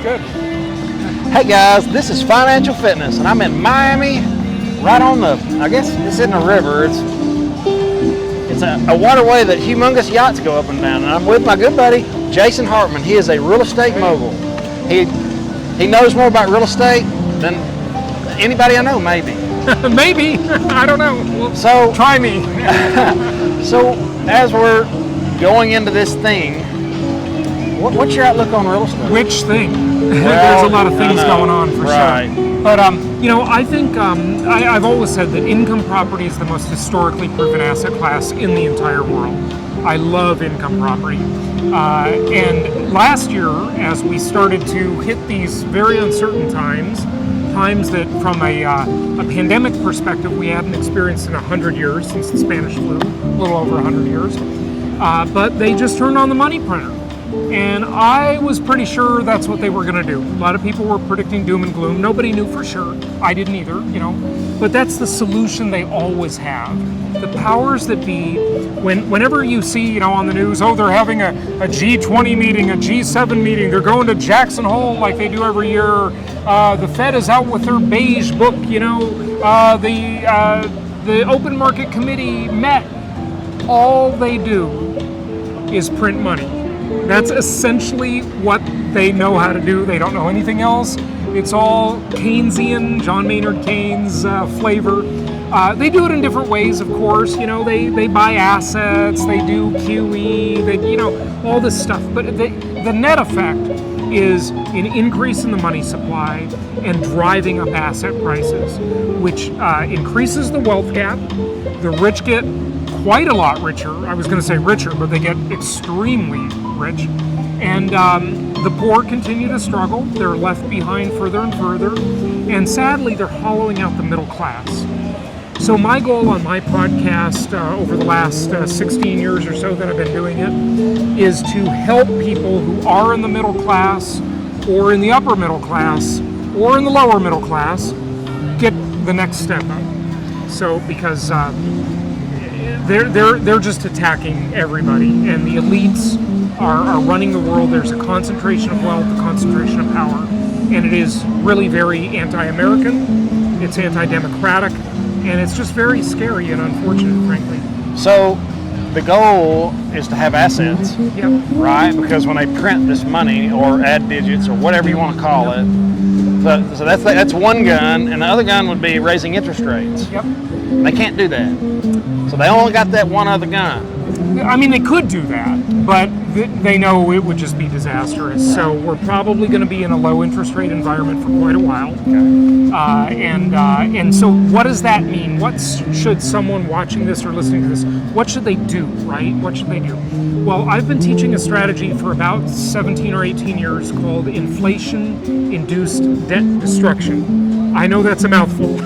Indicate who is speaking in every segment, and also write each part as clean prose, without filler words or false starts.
Speaker 1: Good.
Speaker 2: Hey guys, this is Financial Fitness, and I'm in Miami, right on the, I guess this isn't a river, it's a waterway that humongous yachts go up and down, and I'm with my good buddy, Jason Hartman. He is a real estate mogul. He knows more about real estate than anybody I know, maybe.
Speaker 1: Maybe, I don't know. Well,
Speaker 2: so
Speaker 1: try me.
Speaker 2: So as we're going into this thing, what's your outlook on real estate?
Speaker 1: Which thing?
Speaker 2: Well,
Speaker 1: there's a lot of things going on for
Speaker 2: right.
Speaker 1: sure. But I think I've always said that income property is the most historically proven asset class in the entire world. I love income property. And last year, as we started to hit these very uncertain times that from a pandemic perspective we hadn't experienced in 100 years since the Spanish flu, a little over 100 years. But they just turned on the money printer. And I was pretty sure that's what they were going to do. A lot of people were predicting doom and gloom. Nobody knew for sure. I didn't either, But that's the solution they always have. The powers that be, whenever you see, on the news, they're having a G20 meeting, a G7 meeting, they're going to Jackson Hole like they do every year. The Fed is out with their beige book, the Open Market Committee met. All they do is print money. That's essentially what they know how to do. They don't know anything else. It's all Keynesian, John Maynard Keynes flavor. They do it in different ways, of course. They buy assets, they do QE, all this stuff. But the net effect is an increase in the money supply and driving up asset prices, which increases the wealth gap. The rich get quite a lot richer. I was going to say richer, but they get extremely rich. And the poor continue to struggle. They're left behind further and further. And sadly, they're hollowing out the middle class. So my goal on my podcast over the last 16 years or so that I've been doing it is to help people who are in the middle class or in the upper middle class or in the lower middle class get the next step up. So because they're just attacking everybody, and the elites are running the world. There's a concentration of wealth, a concentration of power, and it is really very anti-American, it's anti-democratic, and it's just very scary and unfortunate, frankly.
Speaker 2: So the goal is to have assets,
Speaker 1: Yep.
Speaker 2: right? Because when they print this money or add digits or whatever you want to call it, so that's one gun, and the other gun would be raising interest rates.
Speaker 1: Yep.
Speaker 2: They can't do that. So they only got that one other gun.
Speaker 1: I mean, they could do that, but they know it would just be disastrous. So we're probably going to be in a low interest rate environment for quite a while.
Speaker 2: Okay.
Speaker 1: And so what does that mean? What should someone watching this or listening to this, what should they do, right? What should they do? Well, I've been teaching a strategy for about 17 or 18 years called Inflation-Induced Debt Destruction. I know that's a mouthful.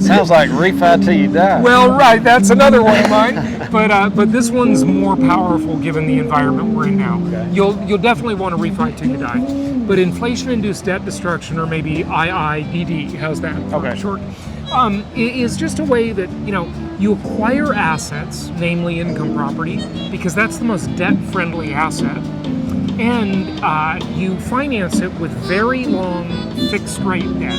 Speaker 2: Sounds like Refi till you die.
Speaker 1: Well, right, that's another one of mine. But this one's more powerful given the environment we're in now.
Speaker 2: Okay.
Speaker 1: You'll definitely want to refi till you die. But inflation-induced debt destruction, or maybe IIDD, how's that?
Speaker 2: Okay.
Speaker 1: Short. Is just a way that you acquire assets, namely income property, because that's the most debt-friendly asset, and you finance it with very long fixed-rate debt.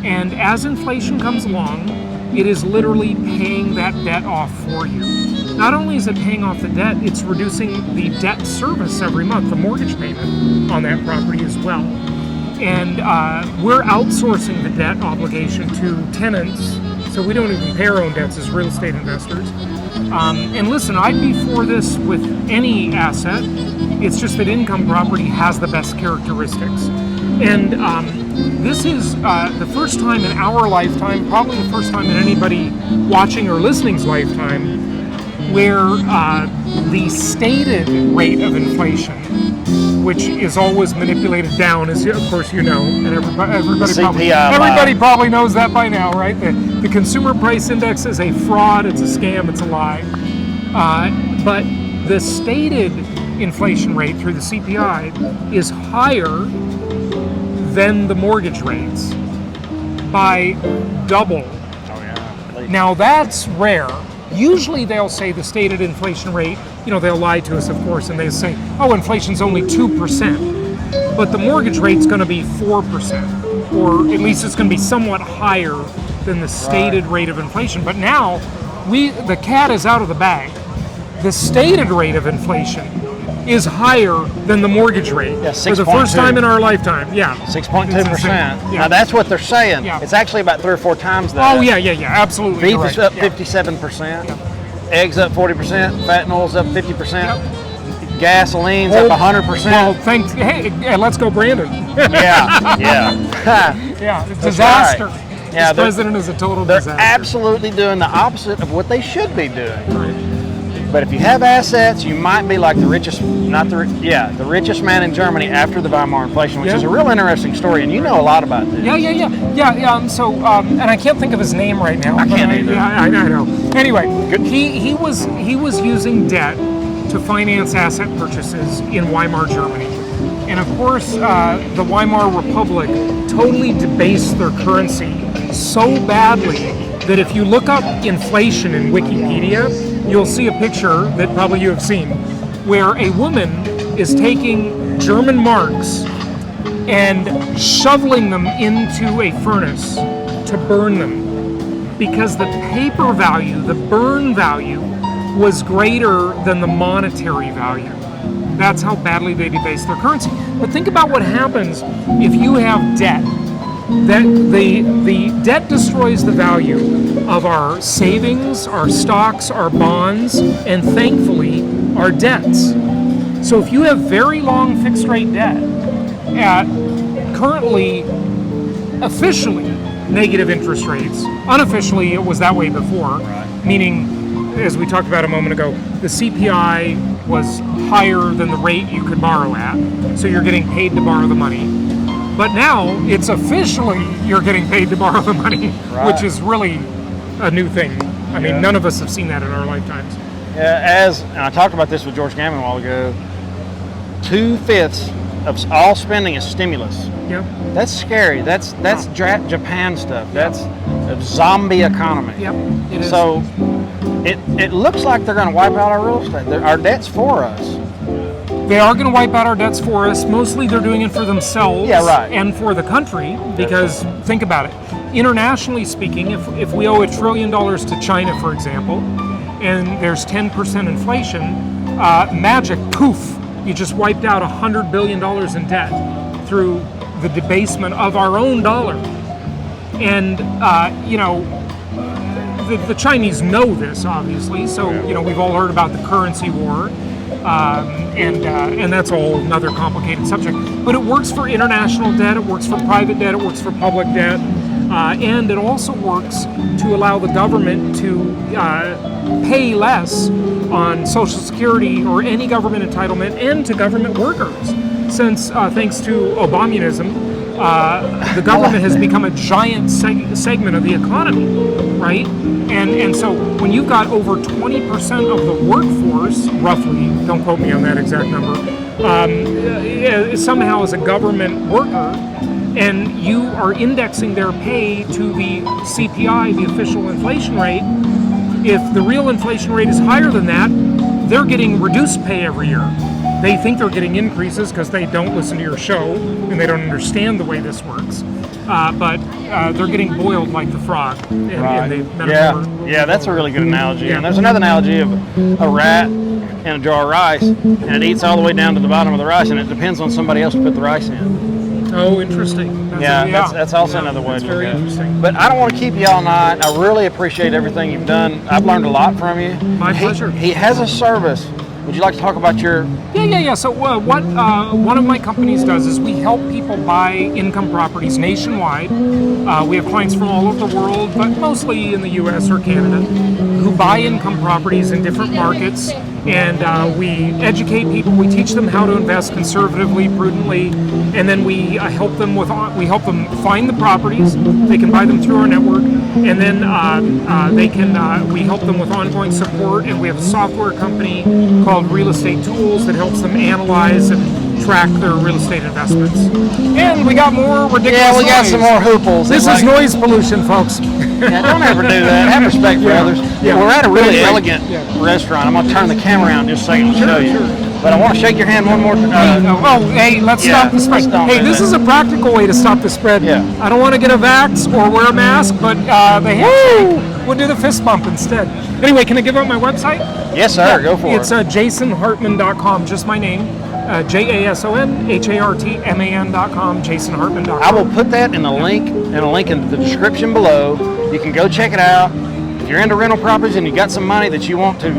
Speaker 1: And as inflation comes along, it is literally paying that debt off for you. Not only is it paying off the debt, it's reducing the debt service every month, the mortgage payment on that property as well. And we're outsourcing the debt obligation to tenants, so we don't even pay our own debts as real estate investors. And listen, I'd be for this with any asset. It's just that income property has the best characteristics. And this is the first time in our lifetime, probably the first time in anybody watching or listening's lifetime, where the stated rate of inflation, which is always manipulated down, as of course you know, and everybody probably knows that by now, right? The consumer price index is a fraud, it's a scam, it's a lie. But the stated inflation rate through the CPI is higher than the mortgage rates by double.
Speaker 2: Oh yeah.
Speaker 1: Now that's rare. Usually they'll say the stated inflation rate, they'll lie to us, of course, and they say, oh, inflation's only 2%. but the mortgage rate's going to be 4%, or at least it's going to be somewhat higher than the stated rate of inflation. But now, the cat is out of the bag. The stated rate of inflation is higher than the mortgage rate for the first time in our lifetime. Yeah,
Speaker 2: 6.2%.
Speaker 1: Yeah.
Speaker 2: Now that's what they're saying.
Speaker 1: Yeah.
Speaker 2: It's actually about 3 or 4 times that.
Speaker 1: Oh yeah, absolutely.
Speaker 2: Beef is up 57%.
Speaker 1: Yeah.
Speaker 2: Eggs up 40%. Fentanyl's up 50%.
Speaker 1: Yep.
Speaker 2: Gasoline's up 100%.
Speaker 1: Well, thanks. Hey, let's go, Brandon.
Speaker 2: Yeah.
Speaker 1: Yeah, it's disaster.
Speaker 2: Right. Yeah,
Speaker 1: this president is a total
Speaker 2: they're
Speaker 1: disaster.
Speaker 2: absolutely doing the opposite of what they should be doing.
Speaker 1: Right.
Speaker 2: But if you have assets, you might be like the richest man in Germany after the Weimar inflation, which is a real interesting story, and you know a lot to this.
Speaker 1: Yeah. And I can't think of his name right now.
Speaker 2: I can't either.
Speaker 1: I know. Anyway, he was using debt to finance asset purchases in Weimar Germany, and of course, the Weimar Republic totally debased their currency so badly that if you look up inflation in Wikipedia, you'll see a picture that probably you have seen, where a woman is taking German marks and shoveling them into a furnace to burn them, because the paper value, the burn value, was greater than the monetary value. That's how badly they debased their currency. But think about what happens if you have debt. That the debt destroys the value of our savings, our stocks, our bonds, and thankfully, our debts. So if you have very long fixed rate debt at currently, officially, negative interest rates, unofficially it was that way before, meaning, as we talked about a moment ago, the CPI was higher than the rate you could borrow at, so you're getting paid to borrow the money. But now it's officially you're getting paid to borrow the money, which is really a new thing. I mean, none of us have seen that in our lifetimes.
Speaker 2: Yeah, and I talked about this with George Gammon a while ago, 2/5 of all spending is stimulus.
Speaker 1: Yeah.
Speaker 2: That's scary. That's Japan stuff. That's a zombie economy.
Speaker 1: Yep, it is.
Speaker 2: So it looks like they're going to wipe out our real estate. Our debt's for us.
Speaker 1: They are going to wipe out our debts for us. Mostly they're doing it for themselves and for the country, because think about it. Internationally speaking, if we owe $1 trillion to China, for example, and there's 10% inflation, magic, poof, you just wiped out $100 billion in debt through the debasement of our own dollar. And, the Chinese know this, obviously, so, we've all heard about the currency war. And that's a whole another complicated subject. But it works for international debt, it works for private debt, it works for public debt, and it also works to allow the government to pay less on Social Security or any government entitlement, and to government workers. Since, thanks to Obamunism, the government has become a giant segment of the economy, right? And so when you've got over 20% of the workforce, roughly, don't quote me on that exact number, somehow as a government worker, and you are indexing their pay to the CPI, the official inflation rate, if the real inflation rate is higher than that, they're getting reduced pay every year. They think they're getting increases because they don't listen to your show and they don't understand the way this works. But they're getting boiled like the frog.
Speaker 2: That's a really good analogy. Yeah. And there's another analogy of a rat in a jar of rice, and it eats all the way down to the bottom of the rice, and it depends on somebody else to put the rice in.
Speaker 1: Oh, interesting.
Speaker 2: That's also another way to look at it.
Speaker 1: Interesting.
Speaker 2: But I don't want to keep you all night. I really appreciate everything you've done. I've learned a lot from you.
Speaker 1: My pleasure.
Speaker 2: He has a service. Would you like to talk about your...
Speaker 1: Yeah. So what one of my companies does is we help people buy income properties nationwide. We have clients from all over the world, but mostly in the U.S. or Canada, who buy income properties in different markets. And we educate people. We teach them how to invest conservatively, prudently, and then we help them find the properties. They can buy them through our network, and then we help them with ongoing support. And we have a software company called Real Estate Tools that helps them analyze and track their real estate investments. And we got more ridiculous
Speaker 2: Yeah, we got
Speaker 1: noise.
Speaker 2: some more hooples.
Speaker 1: This is noise pollution, folks.
Speaker 2: Yeah, don't ever do that. Have respect for others.
Speaker 1: Yeah.
Speaker 2: We're at a really elegant restaurant. I'm going to turn the camera around just a second to show you.
Speaker 1: Sure.
Speaker 2: But I want to shake your hand one more time.
Speaker 1: Hey, let's
Speaker 2: Yeah,
Speaker 1: stop the spread.
Speaker 2: let's don't
Speaker 1: Hey,
Speaker 2: do
Speaker 1: this
Speaker 2: that.
Speaker 1: is a practical way to stop the spread.
Speaker 2: Yeah.
Speaker 1: I don't want to get a vax or wear a mask, but the handshake, we'll do the fist bump instead. Anyway, can I give out my website?
Speaker 2: Yes, sir. Go for
Speaker 1: It's
Speaker 2: it.
Speaker 1: jasonhartman.com, just my name. JASONHARTMAN.com, jasonhartman.com.
Speaker 2: I will put that in a link in the description below. You can go check it out. If you're into rental properties and you got some money that you want to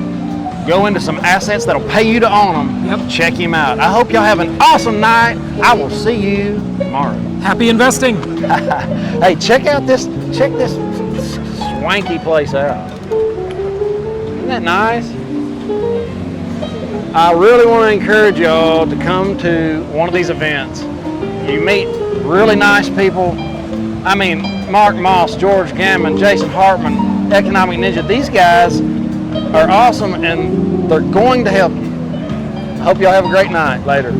Speaker 2: go into some assets that'll pay you to own them,
Speaker 1: Yep.
Speaker 2: check him out. I hope y'all have an awesome night. I will see you tomorrow.
Speaker 1: Happy investing.
Speaker 2: Hey, check this swanky place out. Isn't that nice? I really want to encourage y'all to come to one of these events. You meet really nice people. I mean, Mark Moss, George Gammon, Jason Hartman, Economic Ninja. These guys are awesome and they're going to help you. I hope y'all have a great night. Later.